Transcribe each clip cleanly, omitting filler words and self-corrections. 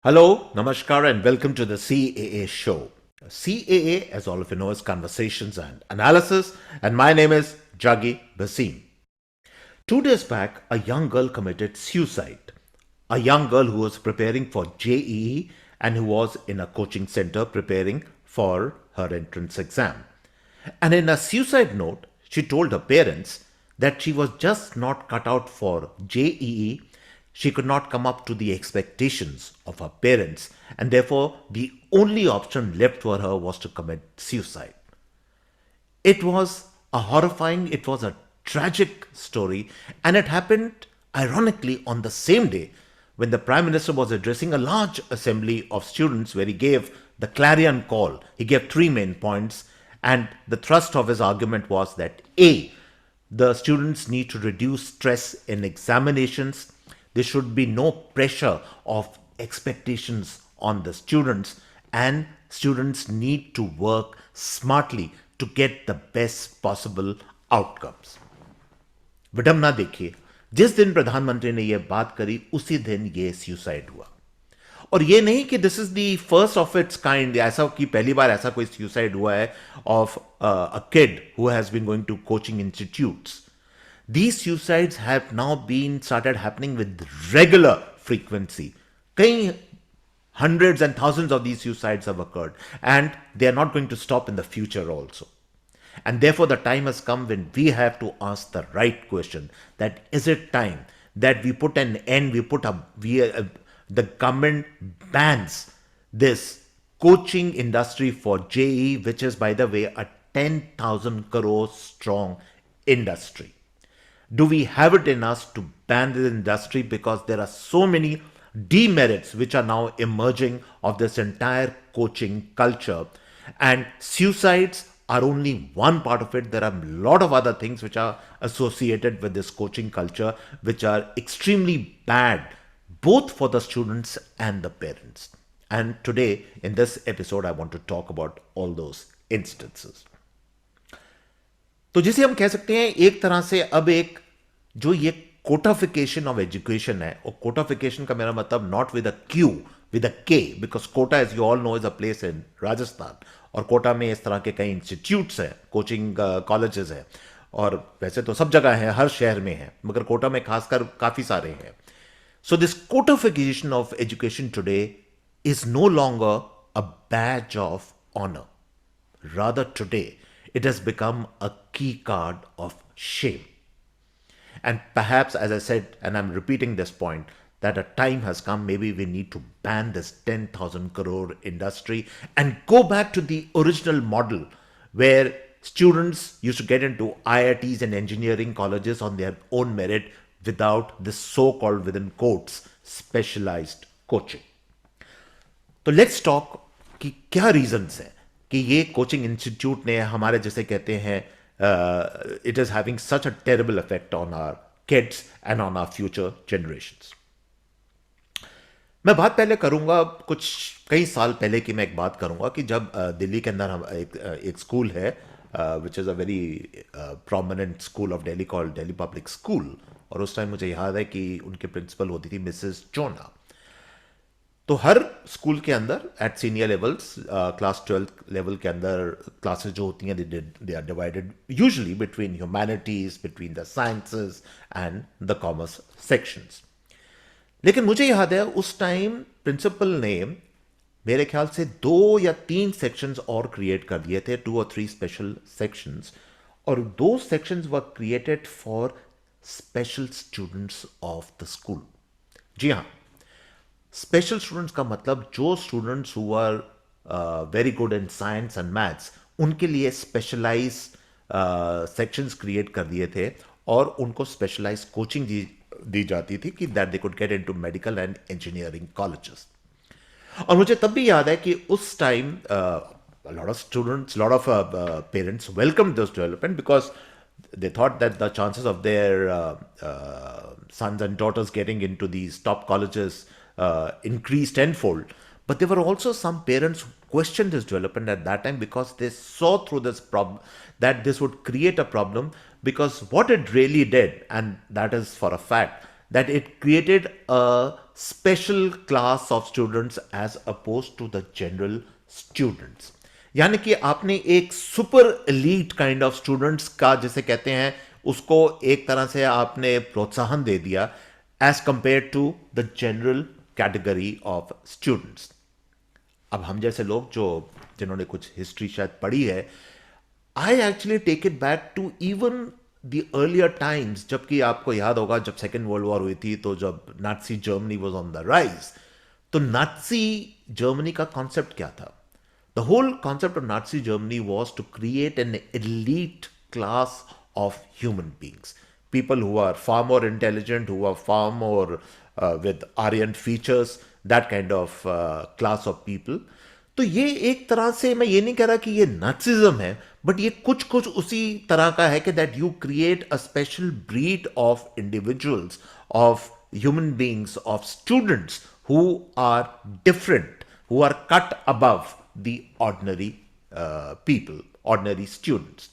Hello, Namaskar, and welcome to the CAA Show. CAA, as all of you know, is Conversations and Analysis, and my name is Juggi Bhasin. 2 days back, a young girl committed suicide. A young girl who was preparing for JEE and who was in a coaching center preparing for her entrance exam. And in a suicide note, she told her parents that she was just not cut out for JEE. She could not come up to the expectations of her parents, and therefore the only option left for her was to commit suicide. It was a horrifying, it was a tragic story, and it happened ironically on the same day when the Prime Minister was addressing a large assembly of students where he gave the clarion call. He gave three main points, and the thrust of his argument was that A, the students need to reduce stress in examinations. There should be no pressure of expectations on the students, and students need to work smartly to get the best possible outcomes. विडम्बना देखिए, जिस दिन प्रधानमंत्री ने यह बात करी उसी दिन ये सुसाइड हुआ। और ये नहीं कि this is the first of its kind, ऐसा कि पहली बार ऐसा कोई सुसाइड हुआ है of a kid who has been going to coaching institutes. These suicides have now been started happening with regular frequency. कई hundreds and thousands of these suicides have occurred, and they are not going to stop in the future also. And therefore, the time has come when we have to ask the right question: that is it time that we put an end? The government bans this coaching industry for JEE, which is, by the way, a 10,000 crore strong industry. Do we have it in us to ban this industry? Because there are so many demerits which are now emerging of this entire coaching culture, and suicides are only one part of it. There are a lot of other things which are associated with this coaching culture which are extremely bad both for the students and the parents. And today in this episode I want to talk about all those instances. तो जिसे हम कह सकते हैं एक तरह से अब एक जो ये कोटाफिकेशन ऑफ एजुकेशन है, और कोटाफिकेशन का मेरा मतलब not with a Q, with a K, because Kota as you all know is a place in Rajasthan, और कोटा में इस तरह के कई इंस्टीट्यूट्स हैं, कोचिंग कॉलेजेस हैं, और वैसे तो सब जगह हैं, हर शहर में है, मगर कोटा में खासकर काफ़ी सारे हैं. So this Kotafication of education today is no longer a badge of honour. Rather, today, it has become a key card of shame. And perhaps, as I said, and I'm repeating this point, that a time has come, maybe we need to ban this 10,000 crore industry and go back to the original model where students used to get into IITs and engineering colleges on their own merit without this so-called, within quotes, specialized coaching. तो let's talk कि क्या reasons है कि ये coaching institute ने हमारे जैसे कहते हैं it is having such a terrible effect on our kids and on our future generations. मैं बात पहले करूंगा कुछ कई साल पहले की. मैं एक बात करूंगा कि जब दिल्ली के अंदर हम एक स्कूल है which is a very prominent school of Delhi called Delhi public school, और उस टाइम मुझे याद है कि उनके प्रिंसिपल होती थी मिसेस जोना. तो हर स्कूल के अंदर at senior levels, class 12 level के अंदर क्लासेस जो होती हैं they are divided usually between humanities, between the sciences and the commerce sections. लेकिन मुझे याद है उस टाइम प्रिंसिपल ने मेरे ख्याल से 2 या 3 सेक्शंस और क्रिएट कर दिए थे, 2 और 3 स्पेशल सेक्शंस, और दो sections were created for special students of the school. जी हाँ, स्पेशल स्टूडेंट्स का मतलब जो students who are very good in science and maths, उनके लिए स्पेशलाइज सेक्शंस क्रिएट कर दिए थे और उनको स्पेशलाइज कोचिंग दी जाती थी कि that they could get into medical and engineering colleges. और मुझे तब भी याद है कि उस time lot of students, lot of parents welcome this development because they thought that the chances of their sons and daughters getting into these top colleges increased tenfold. But there were also some parents who questioned this development at that time because they saw through this problem that this would create a problem, because what it really did, and that is for a fact, that it created a special class of students as opposed to the general students. यानी कि आपने एक super elite kind of students का, जैसे कहते हैं, उसको एक तरह से आपने प्रोत्साहन दे दिया as compare to the general category of students. अब हम जैसे लोग जो जिन्होंने कुछ हिस्ट्री शायद पढ़ी है, I actually take it back to even the earlier times. जबकि आपको याद होगा जब सेकेंड वर्ल्ड वॉर हुई थी, तो जब Nazi Germany was on the rise, तो नाज़ी जर्मनी का कॉन्सेप्ट क्या था? The whole concept of Nazi Germany was to create an elite class of human beings, people who are far more intelligent, who are far more with Aryan features, that kind of class of people. तो ये एक तरह से, मैं ये नहीं कह रहा कि ये नाजिज्म है, बट ये कुछ कुछ उसी तरह का है कि that you create a special breed of individuals, of human beings, of students who are different, who are cut above the ordinary people, ordinary students.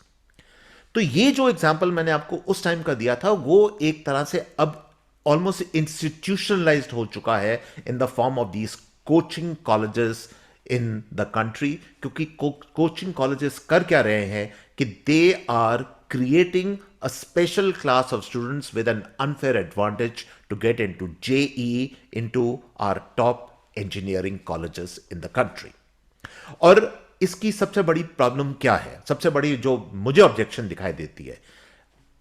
तो ये जो एग्जाम्पल मैंने आपको उस टाइम का दिया था, वो एक तरह से अब ऑलमोस्ट इंस्टीट्यूशनलाइज्ड हो चुका है in the form of these coaching colleges in the country. क्योंकि कोचिंग कॉलेजेस कर क्या रहे हैं कि they are creating a special class of students with an unfair advantage to get into JEE, into our top engineering colleges in the country. और इसकी सबसे बड़ी प्रॉब्लम क्या है? सबसे बड़ी जो मुझे ऑब्जेक्शन दिखाई देती है,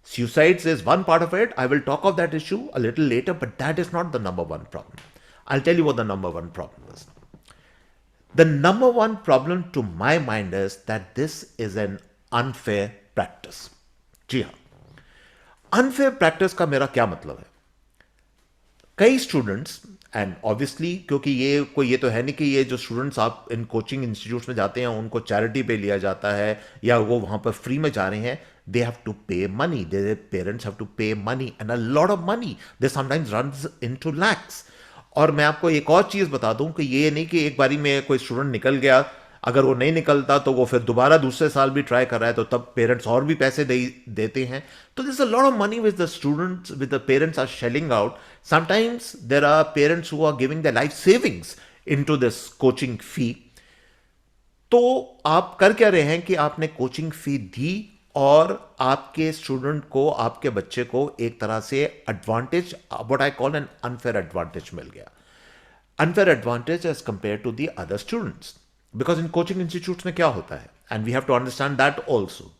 suicides is one part of it. I will talk of that issue a little later, but that is not the number one problem. I'll tell you what the number one problem is. The number one problem to my mind is that this is an unfair practice. जी हाँ, unfair practice का मेरा क्या मतलब है? कई students, and obviously क्योंकि ये तो है नहीं कि ये जो स्टूडेंट्स आप इन कोचिंग इंस्टीट्यूट्स में जाते हैं उनको चैरिटी पे लिया जाता है या वो वहाँ पर फ्री में जा रहे हैं. They have to pay money, their parents have to pay money, and a lot of money. They sometimes runs into lakhs. और मैं आपको एक और चीज़ बता दूं कि ये नहीं कि एक बारी में कोई स्टूडेंट निकल गया, अगर वो नहीं निकलता तो वो फिर दोबारा दूसरे साल भी ट्राई कर रहा है, तो तब पेरेंट्स और भी पैसे देते हैं. तो this a lot of money with the students, with the parents are shelling out. Sometimes there are parents who are giving the life savings into this coaching fee. तो आप कर क्या रहे हैं कि आपने कोचिंग फी दी और आपके स्टूडेंट को, आपके बच्चे को एक तरह से advantage, what I call an unfair advantage मिल गया. Unfair advantage as compare to the other students. Because in coaching institutes में क्या होता है, and we have to understand that also.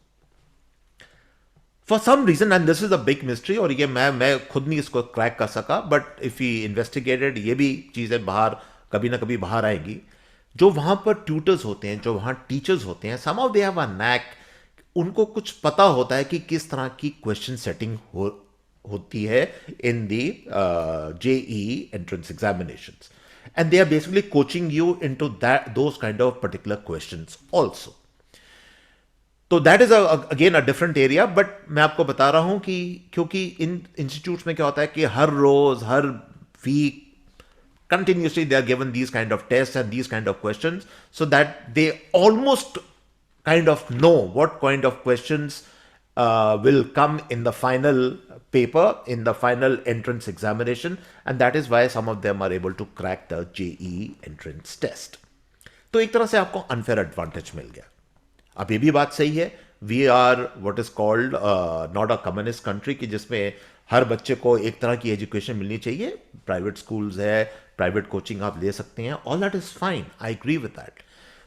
For some reason, and this is a big mystery, और ये मैं खुद नहीं इसको क्रैक कर सका, बट इफ यू इन्वेस्टिगेटेड, ये भी चीज़ें बाहर कभी ना कभी बाहर आएंगी. जो वहां पर ट्यूटर्स होते हैं, जो वहां टीचर्स होते हैं, some of they have a knack. उनको कुछ पता होता है कि किस तरह की क्वेश्चन सेटिंग होती है इन दी JEE entrance examinations, and they are basically coaching you into those kind of particular questions also. तो that is again a different area, but मैं आपको बता रहा हूं कि क्योंकि इन इंस्टीट्यूट्स में क्या होता है कि हर रोज, हर week, continuously they are given these kind of tests and these kind of questions, so that they almost kind of know what kind of questions will come in the final paper, in the final entrance examination, and that is why some of them are able to crack the JEE entrance test. तो एक तरह से आपको unfair advantage मिल गया. अब ये भी बात सही है, we are what is called not a communist country कि जिसमें हर बच्चे को एक तरह की एजुकेशन मिलनी चाहिए. प्राइवेट स्कूल्स है, प्राइवेट कोचिंग आप ले सकते हैं, all that is fine, I agree with that.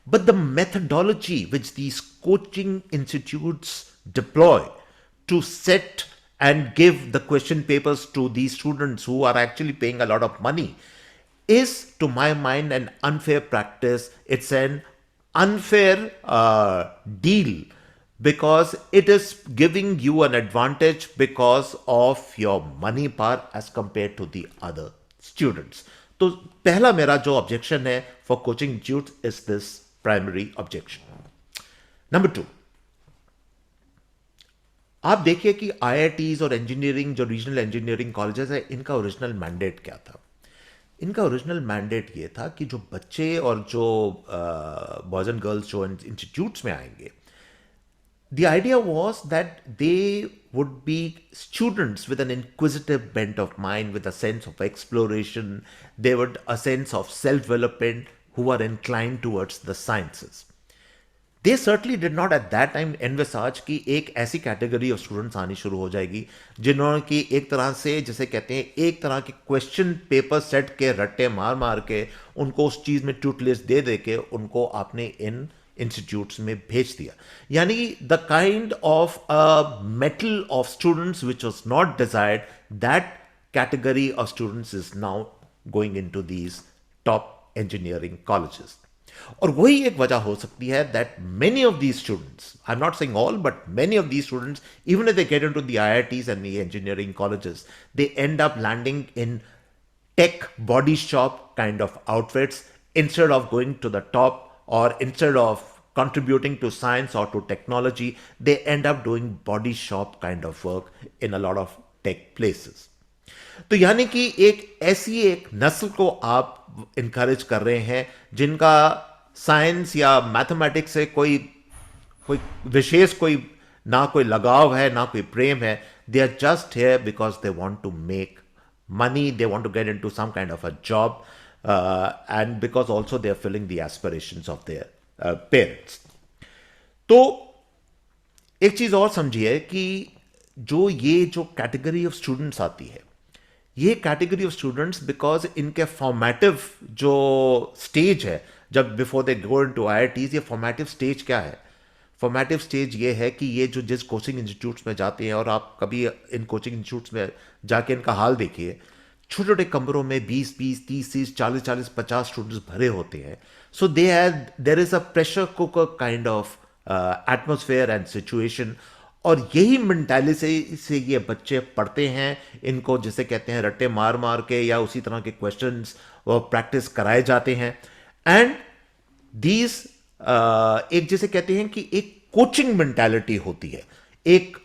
But the methodology which these coaching institutes deploy to set and give the question papers to these students who are actually paying a lot of money is, to my mind, an unfair practice. It's an unfair deal, because it is giving you an advantage because of your money power as compared to the other students. तो पहला मेरा जो objection है for coaching institute is this primary objection. Number 2, आप देखिए कि IITs और engineering, जो रीजनल इंजीनियरिंग कॉलेजेस है, इनका ओरिजिनल मैंडेट क्या था? इनका ओरिजिनल मैंडेट ये था कि जो बच्चे और जो बॉयज एंड गर्ल्स जो इंस्टीट्यूट्स में आएंगे, the idea was that they would be students with an inquisitive bent of mind, with a sense of exploration. They would a sense of self-development, who are inclined towards the sciences. They certainly did not at that time envisaged कि एक ऐसी category of students आनी शुरू हो जाएगी जिन्होंने की एक तरह से, जैसे कहते हैं, एक तरह के क्वेश्चन पेपर सेट के रट्टे मार मार के उनको उस चीज़ में ट्यूटलेस दे दे के उनको आपने इन इंस्टीट्यूट्स में भेज दिया. यानी the kind of a metal of students which was not desired, that category of students is now going into these top engineering colleges. और वही एक वजह हो सकती है that many of these students, I'm not saying all, but many of these students, even if they get into the IITs and the engineering colleges, they end up landing in tech body shop kind of outfits instead of going to the top, or instead of contributing to science or to technology, they end up doing body shop kind of work in a lot of tech places. तो यानी कि एक ऐसी एक नस्ल को आप encourage कर रहे हैं जिनका साइंस या मैथमेटिक्स से कोई कोई विशेष कोई लगाव है, ना कोई प्रेम है. They are just here because they want to make money, they want to get into some kind of a job, and because also they are filling the aspirations of their parents. तो एक चीज और समझिए कि ये जो category of students आती है, ये कैटेगरी ऑफ स्टूडेंट्स बिकॉज इनके फॉर्मेटिव जो स्टेज है जब before they go into IITs, ये फॉर्मेटिव स्टेज क्या है? फॉर्मेटिव स्टेज ये है कि ये जो जिस कोचिंग इंस्टीट्यूट्स में जाते हैं, और आप कभी इन कोचिंग इंस्टीट्यूट्स में जाके इनका हाल देखिए, छोटे छोटे कमरों में 20-20, 30-30, 40-40, 50 स्टूडेंट्स भरे होते हैं. So there is a pressure cooker kind of atmosphere and situation. और यही मेंटालिटी से ये बच्चे पढ़ते हैं. इनको जिसे कहते हैं रट्टे मार मार के या उसी तरह के क्वेश्चंस वो प्रैक्टिस कराए जाते हैं. एंड दीज एक जिसे कहते हैं कि एक कोचिंग मेंटालिटी होती है, एक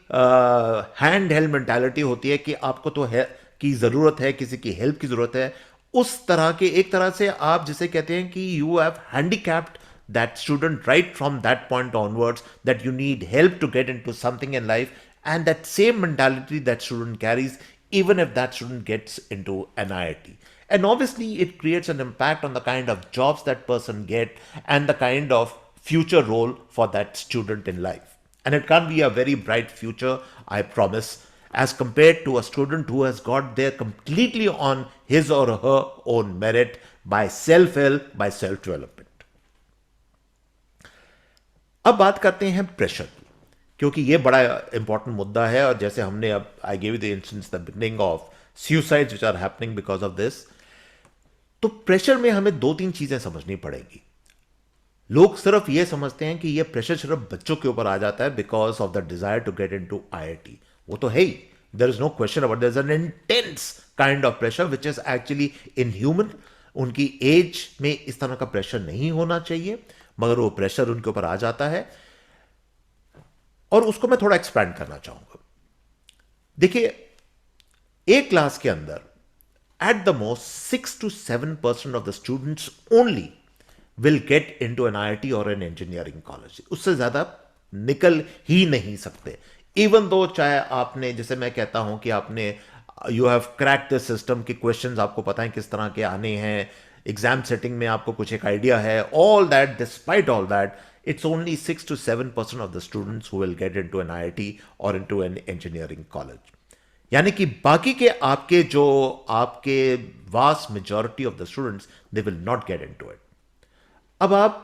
हैंड हेल्ड मेंटालिटी होती है कि आपको तो है की जरूरत है, किसी की हेल्प की जरूरत है. उस तरह के एक तरह से आप जिसे कहते हैं कि you have handicapped that student right from that point onwards, that you need help to get into something in life, and that same mentality that student carries even if that student gets into an IIT. And obviously it creates an impact on the kind of jobs that person get and the kind of future role for that student in life. And it can't be a very bright future, I promise, as compared to a student who has got there completely on his or her own merit, by self-help, by self-development. अब बात करते हैं pressure की, क्योंकि ये बड़ा important मुद्दा है. और जैसे हमने अब I give you the instance the beginning of suicides which are happening because of this. तो प्रेशर में हमें 2-3 चीजें समझनी पड़ेगी. लोग सिर्फ ये समझते हैं कि ये प्रेशर सिर्फ बच्चों के ऊपर आ जाता है because of the desire to get into IIT. वो तो है ही, there is no question about, there is an intense kind of pressure which is actually inhuman. उनकी एज में इस तरह का प्रेशर नहीं होना चाहिए, मगर वो प्रेशर उनके ऊपर आ जाता है. और उसको मैं थोड़ा एक्सपैंड करना चाहूंगा. देखिए, एक क्लास के अंदर at the most 6 to 7% of the students only will get into an IIT और एन इंजीनियरिंग कॉलेज. उससे ज्यादा निकल ही नहीं सकते. इवन दो चाहे आपने, जैसे मैं कहता हूं कि आपने you have crack the system के क्वेश्चंस आपको पता है किस तरह के आने हैं, एग्जाम सेटिंग में आपको कुछ एक आइडिया है, all that, despite all that, it's only 6 to 7% of the students who will get into an IIT or into an engineering college. यानी कि बाकी के आपके vast majority of the students, they will not get into it. अब आप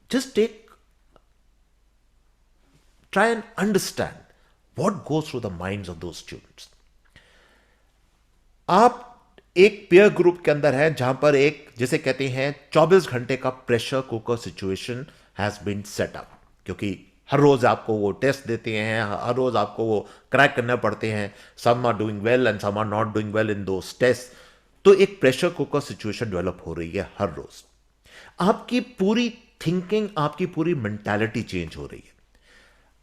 just try and understand what goes through the minds of those students. आप एक pair group के अंदर है जहां पर एक जिसे कहते हैं 24 घंटे का pressure cooker situation has been set up, क्योंकि हर रोज आपको वो टेस्ट देते हैं, हर रोज आपको वो क्रैक करने पड़ते हैं. Some are doing well and some are not doing well in those test. तो एक प्रेशर कुकर सिचुएशन डेवलप हो रही है हर रोज. आपकी पूरी थिंकिंग, आपकी पूरी मेंटालिटी चेंज हो रही है.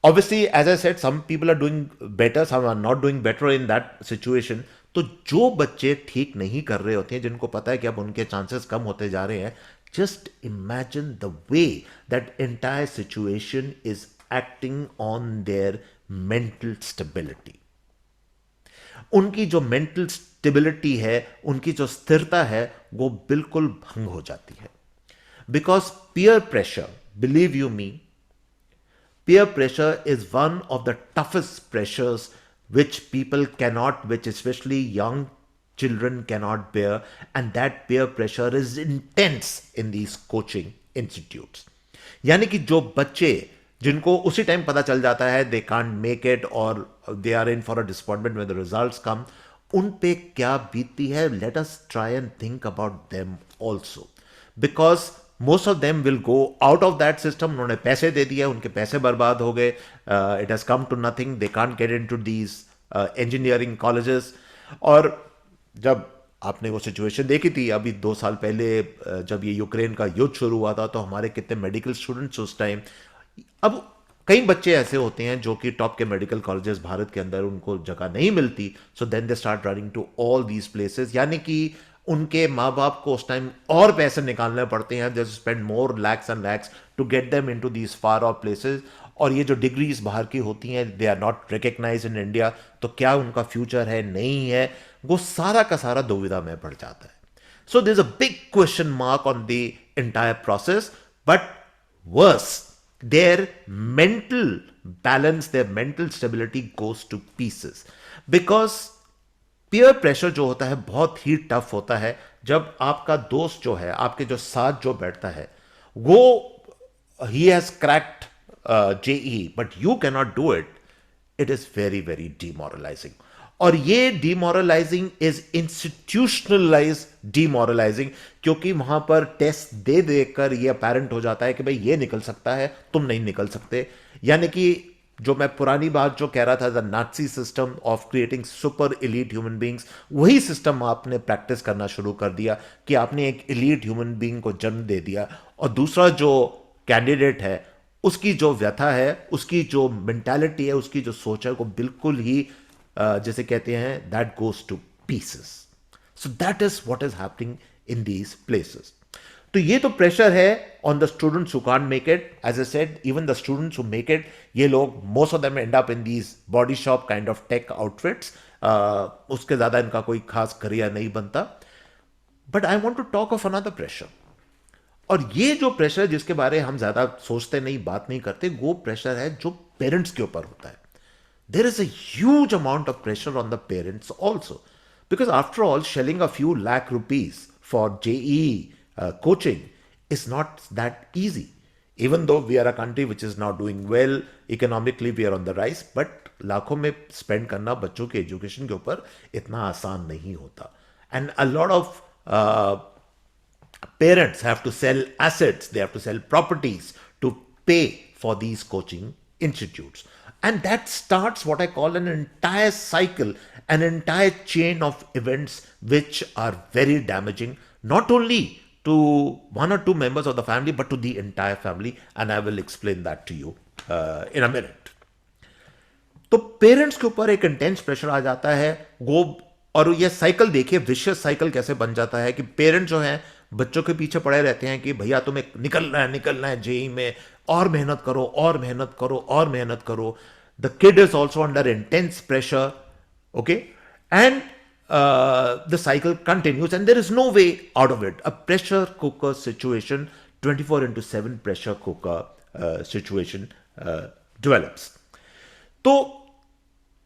Obviously, as I said, some people are doing better, some are not doing better in that situation. तो जो बच्चे ठीक नहीं कर रहे होते हैं, जिनको पता है कि अब उनके चांसेस कम होते जा रहे हैं, just imagine the way that entire situation is acting on their mental stability. उनकी जो मेंटल स्टेबिलिटी है, उनकी जो स्थिरता है, वो बिल्कुल भंग हो जाती है. Because peer pressure, believe you me, peer pressure is one of the toughest pressures which people cannot, which especially young children cannot bear, and that peer pressure is intense in these coaching institutes. यानी कि जो बच्चे जिनको उसी time पता चल जाता है दे कांट मेक इट और they are in for a disappointment when the results come, उन पे क्या बीतती है, let us try and think about them also. Because most of them will go out of that system. उन्होंने पैसे दे दिए, उनके पैसे बर्बाद हो गए, it has come to nothing, they can't get into these engineering colleges. और जब आपने वो सिचुएशन देखी थी अभी 2 साल पहले, जब ये यूक्रेन का युद्ध शुरू हुआ था, तो हमारे कितने मेडिकल स्टूडेंट्स उस टाइम, अब कई बच्चे ऐसे होते हैं जो कि टॉप के मेडिकल कॉलेजेस भारत के अंदर उनको जगह नहीं मिलती, so then they start running to all these places. यानी कि उनके माँ बाप को उस टाइम और पैसे निकालने पड़ते हैं, they spend more lakhs and lakhs to get them into these far off places. और ये जो डिग्रीज बाहर की होती हैं, they are not recognize in India. तो क्या उनका फ्यूचर है, नहीं है, वो सारा का सारा दुविधा में पड़ जाता है. So there is a big question mark on the entire process. But worse, their mental balance, their mental stability goes to pieces. Because peer pressure जो होता है बहुत ही टफ होता है. जब आपका दोस्त जो है, आपके जो साथ जो बैठता है, वो he has cracked JEE but you cannot do it, it is very very demoralizing. और ये डिमोरलाइजिंग इज इंस्टीट्यूशनलाइज डिमोरलाइजिंग, क्योंकि वहां पर टेस्ट दे देकर ये अपेरेंट हो जाता है कि भाई ये निकल सकता है, तुम नहीं निकल सकते. यानी कि जो मैं पुरानी बात जो कह रहा था, the Nazi system of creating super elite human beings, वही सिस्टम आपने प्रैक्टिस करना शुरू कर दिया कि आपने एक एलीट ह्यूमन बींग को जन्म दे दिया, और दूसरा जो कैंडिडेट है उसकी जो व्यथा है, उसकी जो मेंटालिटी है, उसकी जो सोच है, वो बिल्कुल ही जैसे कहते हैं that goes to pieces. So that is what is happening in these places. तो ये तो प्रेशर है on the students who can't make it. As I said, even the students who make it, ये लोग most of them end up in these body shop kind of tech outfits. उसके ज्यादा इनका कोई खास करियर नहीं बनता. But I want to talk of another pressure. और ये जो प्रेशर जिसके बारे हम ज्यादा सोचते नहीं, बात नहीं करते, वो प्रेशर है जो पेरेंट्स के ऊपर होता है. There is a huge amount of pressure on the parents also. Because after all, shelling a few lakh rupees for JEE coaching is not that easy. Even though we are a country which is now doing well, economically we are on the rise, but लाखों में spend करना बच्चों के education के ऊपर इतना आसान नहीं होता. And a lot of parents have to sell assets, they have to sell properties to pay for these coaching institutes. And that starts what I call an entire cycle, an entire chain of events which are very damaging, not only to one or two members of the family, but to the entire family. And I will explain that to you in a minute. तो parents के ऊपर एक intense pressure आ जाता है वो, और ये cycle देखिए, विशियस साइकिल कैसे बन जाता है कि पेरेंट्स जो हैं बच्चों के पीछे पड़े रहते हैं कि भैया तुम्हें निकलना है जेई में, और मेहनत करो और मेहनत करो और मेहनत करो. The kid is also under intense pressure, okay, and the cycle continues and there is no way out of it. A pressure cooker situation, 24/7 pressure cooker situation develops. तो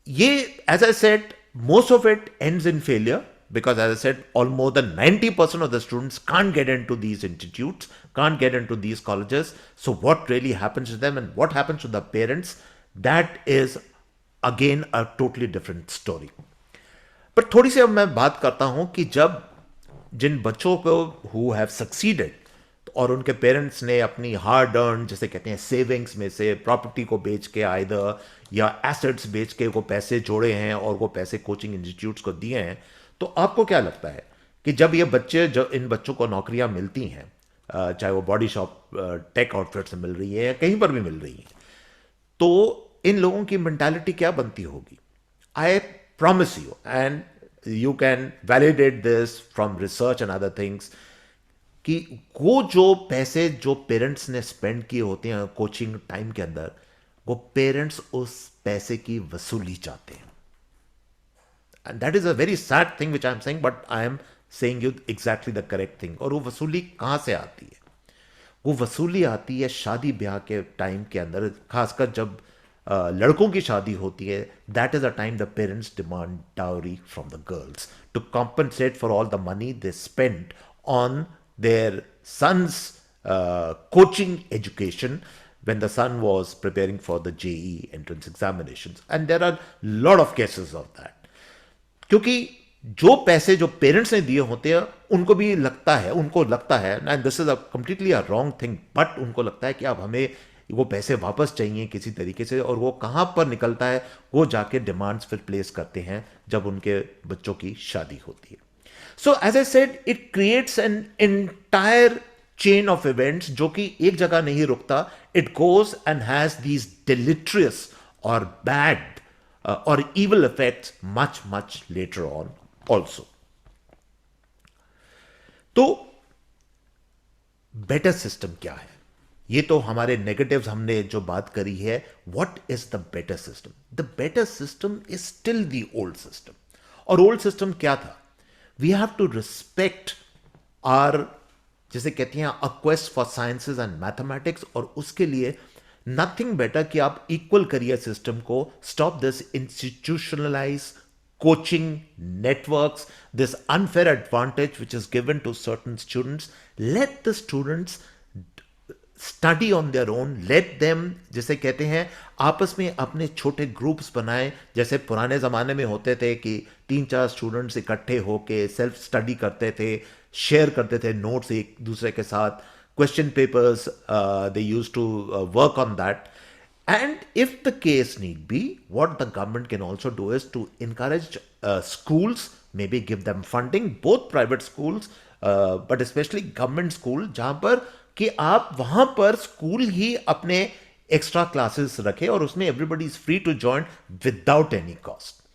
ये, as I said, most of it ends in failure because, as I said, more than 90% of the students can't get into these institutes, can't get into these colleges. So what really happens to them and what happens to the parents, that is again a totally different story. But थोड़ी सी अब मैं बात करता हूं कि जब जिन बच्चों को who have succeeded और उनके पेरेंट्स ने अपनी हार्ड अर्न, जैसे कहते हैं, सेविंग्स में से प्रॉपर्टी को बेच के आइदर या एसेट्स बेच के वो पैसे जोड़े हैं और वो पैसे कोचिंग इंस्टीट्यूट्स को दिए हैं, तो आपको क्या लगता है कि जब ये बच्चे, जब इन बच्चों को नौकरियां मिलती हैं, चाहे वो बॉडी शॉप, टेक आउटफिट से मिल रही है या कहीं पर भी मिल रही है, तो इन लोगों की मेंटालिटी क्या बनती होगी? I promise you, and you can validate this from research and other things, कि वो जो पैसे जो पेरेंट्स ने स्पेंड किए होते हैं कोचिंग टाइम के अंदर, वो पेरेंट्स उस पैसे की वसूली चाहते हैं. And that is a very sad thing which I am saying, but I am saying you exactly the correct thing. और वो वसूली कहाँ से आती है? वो वसूली आती है शादी ब्याह के टाइम के अंदर, खासकर जब लड़कों की शादी होती है. That is a time the parents demand dowry from the girls to compensate for all the money they spend on their sons coaching education when the son was preparing for the JEE entrance examinations. And there are a lot of cases of that. क्योंकि जो पैसे जो parents ने दिए होते हैं उनको लगता है and this is a completely a wrong thing, but उनको लगता है कि अब हमें वो पैसे वापस चाहिए किसी तरीके से. और वो कहाँ पर निकलता है? वो जाके डिमांड्स फिर प्लेस करते हैं जब उनके बच्चों की शादी होती है. So as I said, it creates an entire chain of events जो कि एक जगह नहीं रुकता. It goes and has these deleterious और bad or evil effects much later on also. तो बेटर सिस्टम क्या है? ये तो हमारे नेगेटिव्स हमने जो बात करी है. What is the better system? The better system is still the old system. और ओल्ड सिस्टम क्या था? We have to respect our, जैसे कहते हैं, a quest for sciences and mathematics. और उसके लिए नथिंग बेटर कि आप इक्वल करियर सिस्टम को stop this institutionalize coaching networks, this unfair advantage which is given to certain students. Let the students study on their own. Let them, जैसे कहते हैं, आपस में अपने छोटे ग्रुप्स बनाएं. जैसे पुराने ज़माने में होते थे कि 3-4 स्टूडेंट्स इकट्ठे होके सेल्फ स्टडी करते थे, शेयर करते थे नोट्स एक दूसरे के साथ, question papers, they used to work on that. And if the case need be, what the government can also do is to encourage schools, maybe give them funding, both private schools, but especially government school, जहाँ पर कि आप वहाँ पर school ही अपने extra classes रखें और उसमें everybody is free to join without any cost.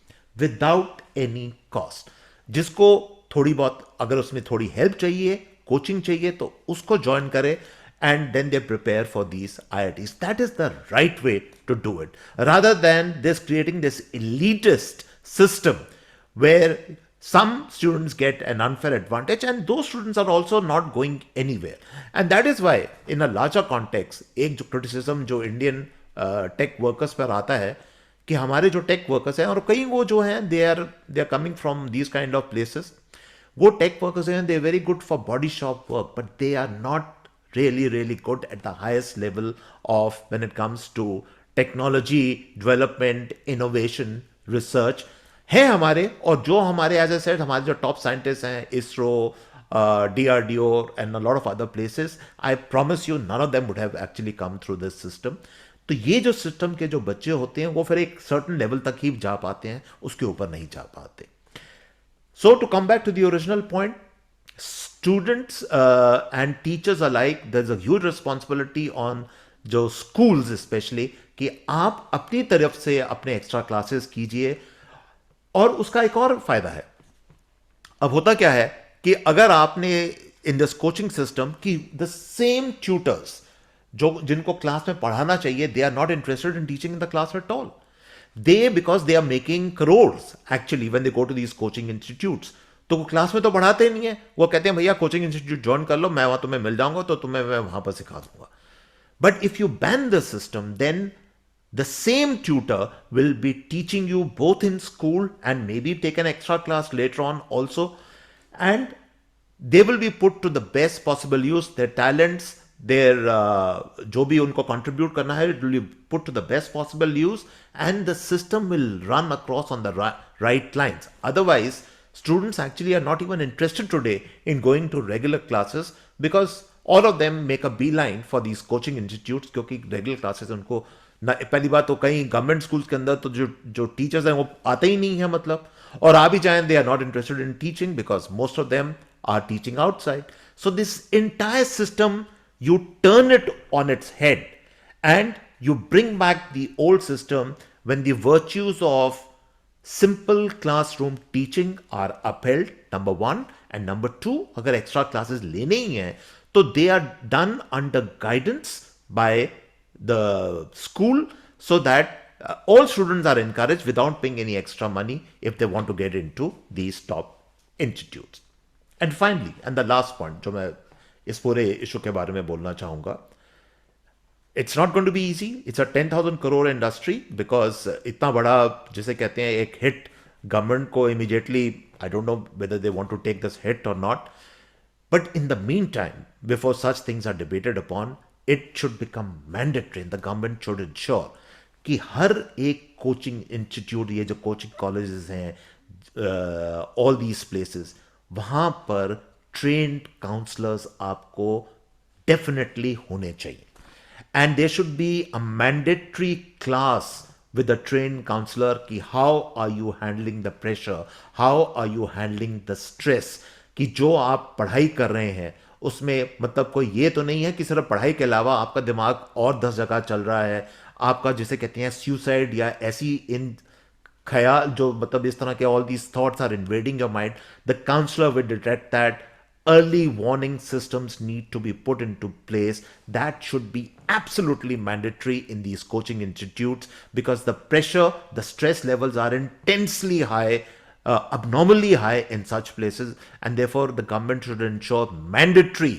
Without any cost. जिसको थोड़ी बहुत अगर उसमें थोड़ी हेल्प चाहिए, कोचिंग चाहिए, तो उसको ज्वाइन करें and then they prepare for these IITs. That is the right way to do it, rather than this creating this elitist system where some students get an unfair advantage and those students are also not going anywhere. And that is why in a larger context, एक जो criticism जो Indian tech workers पर आता है कि हमारे जो take workers हैं, और कई वो जो हैं they are coming from these kind of places, वो टेक वर्कर्स हैं, they are very good for body shop work, but they are not really good at the highest level of when it comes to technology development, innovation, research है हमारे. और जो हमारे, as I said, हमारे जो top scientist हैं, ISRO, DRDO and a lot of other places, I promise you none of them would have actually come through this system. तो ये जो सिस्टम के जो बच्चे होते हैं वो फिर एक सर्टन लेवल तक ही जा पाते हैं, उसके ऊपर नहीं जा पाते. So to come back to the original point, students and teachers alike, there's a huge responsibility on जो schools especially कि आप अपनी तरफ से अपने एक्स्ट्रा क्लासेस कीजिए. और उसका एक और फायदा है. अब होता क्या है कि अगर आपने इन दिस कोचिंग सिस्टम की द सेम ट्यूटर्स जो जिनको क्लास में पढ़ाना चाहिए, they are not interested in teaching in the class at all. Because they are making crores actually when they go to these coaching institutes. तो वो class में तो पढ़ाते नहीं है, वो कहते हैं भैया कोचिंग इंस्टीट्यूट ज्वाइन कर लो, मैं वहां तुम्हें मिल जाऊंगा, तो तुम्हें मैं वहां पर सिखा दूंगा. But if you ban the system, then the same tutor will be teaching you both in school and maybe take an extra class later on also, and they will be put to the best possible use. Their talents, their जो भी उनको contribute करना है, it will be put to the best possible use, and the system will run across on the right lines. Otherwise, students actually are not even interested today in going to regular classes because all of them make a beeline for these coaching institutes, क्योंकि regular classes उनको ना, पहली बात तो कहीं government schools के अंदर तो जो टीचर्स हैं वो आते ही नहीं है, मतलब, और आ भी जाएं, they are not interested in teaching because most of them are teaching outside. So this entire system, you turn it on its head and you bring back the old system when the virtues of simple classroom teaching are upheld, number one, and number two, अगर extra classes लेने ही हैं तो they are done under guidance by the school, so that all students are encouraged without paying any extra money if they want to get into these top institutes. And finally, and the last point जो मैं इस पूरे issue के बारे में बोलना चाहूँगा, it's not going to be easy. It's a 10,000 crore industry because इतना बड़ा जिसे कहते हैं एक hit government को immediately, I don't know whether they want to take this hit or not. But in the meantime, before such things are debated upon, it should become mandatory and the government should ensure कि हर एक coaching institute, ये जो coaching colleges हैं, all these places, वहाँ पर trained counsellors आपको definitely होने चाहिए. And there should be a mandatory class with a trained counselor कि how are you handling the pressure, how are you handling the stress, कि जो आप पढ़ाई कर रहे हैं उसमें मतलब कोई ये तो नहीं है कि सिर्फ पढ़ाई के अलावा आपका दिमाग और 10 जगह चल रहा है, आपका जिसे कहते हैं सुसाइड या ऐसी इन ख्याल जो मतलब इस तरह के all these thoughts are invading your mind. The counsellor will detect that. Early warning systems need to be put into place. That should be absolutely mandatory in these coaching institutes because the pressure, the stress levels are intensely high, abnormally high in such places, and therefore the government should ensure mandatory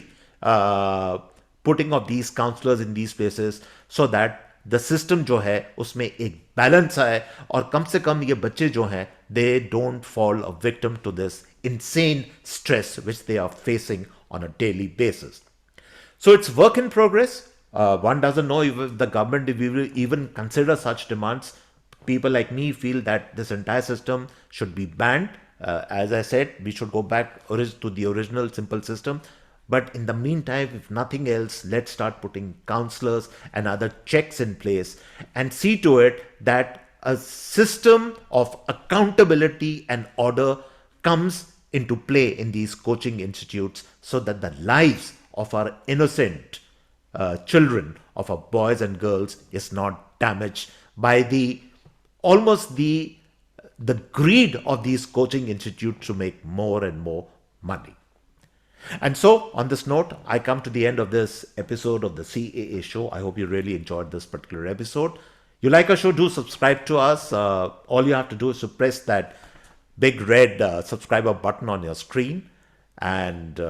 putting of these counselors in these places so that the system जो है उसमें एक balance आए और कम से कम ये बच्चे जो हैं they don't fall a victim to this insane stress which they are facing on a daily basis. So it's work in progress. One doesn't know if the government will even consider such demands. People like me feel that this entire system should be banned. As I said, we should go back to the original simple system. But in the meantime, if nothing else, let's start putting counselors and other checks in place and see to it that a system of accountability and order comes into play in these coaching institutes so that the lives of our innocent children, of our boys and girls, is not damaged by the greed of these coaching institutes to make more and more money. And so, on this note, I come to the end of this episode of the CAA show. I hope you really enjoyed this particular episode. You like our show, do subscribe to us. All you have to do is to press that big red subscriber button on your screen. And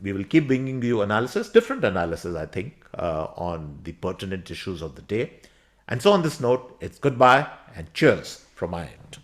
we will keep bringing you analysis, different analysis, I think, on the pertinent issues of the day. And so, on this note, it's goodbye and cheers from my end.